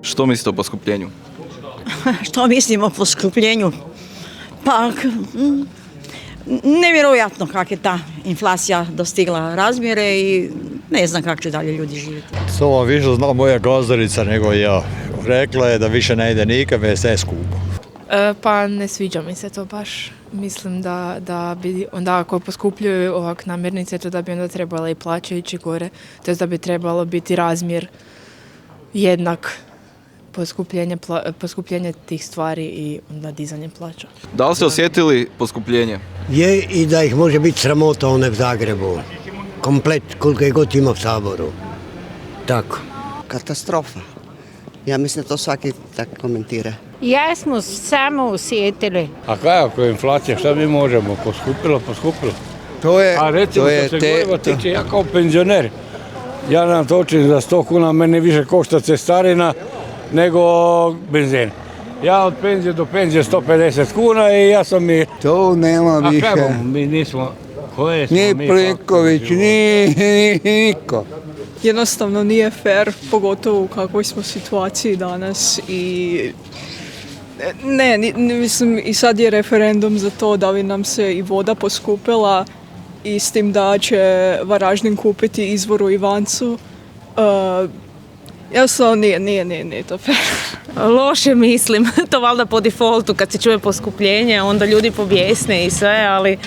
Što mislite o poskupljenju? Što mislim o poskupljenju? Pa, nevjerojatno kako je ta inflacija dostigla razmjere i ne znam kako će dalje ljudi živjeti. To vam više zna moja gazdarica nego ja. Rekla je da više ne ide nikam jer je sve skupo. Pa ne sviđa mi se to baš. Mislim da bi onda ako poskupljuju ovak namirnice, to da bi onda trebala i plaće ići gore. To je da bi trebalo biti razmjer jednak poskupljenje tih stvari i onda dizanje plaća. Da li ste osjetili poskupljenje? Je i da ih može biti sramota one u Zagrebu. Komplet koliko je god ima u Saboru. Tako. Katastrofa. Ja mislim da to svaki tako komentira. Jesmo samo osjetili. A kaj ako je inflacija, šta mi možemo? Poskupilo. To je, A recimo što se gorivo tiče, ja kao penzioner, ja nam točim za 100 kuna, meni više košta cestarina nego benzin. Ja od penzije do penzije 150 kuna i ja sam mir. to nema više. A kaj bomo, mi nismo, koje smo Ni mi? Plenković, ni niko. Jednostavno nije fair, pogotovo u kakvoj smo situaciji danas i mislim i sad je referendum za to da bi nam se i voda poskupila i s tim da će Varaždin kupiti izvor u Ivancu. Jednostavno nije to fair. Loše mislim, to valjda po defaultu kad se čuje poskupljenje, onda ljudi pobjesne i sve, ali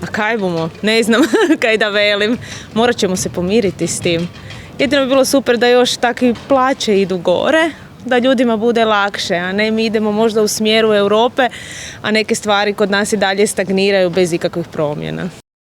a kaj bomo, ne znam kaj da velim, morat ćemo se pomiriti s tim. Jedino bi bilo super da još takve plaće idu gore, da ljudima bude lakše, a ne mi idemo možda u smjeru Europe, a neke stvari kod nas i dalje stagniraju bez ikakvih promjena.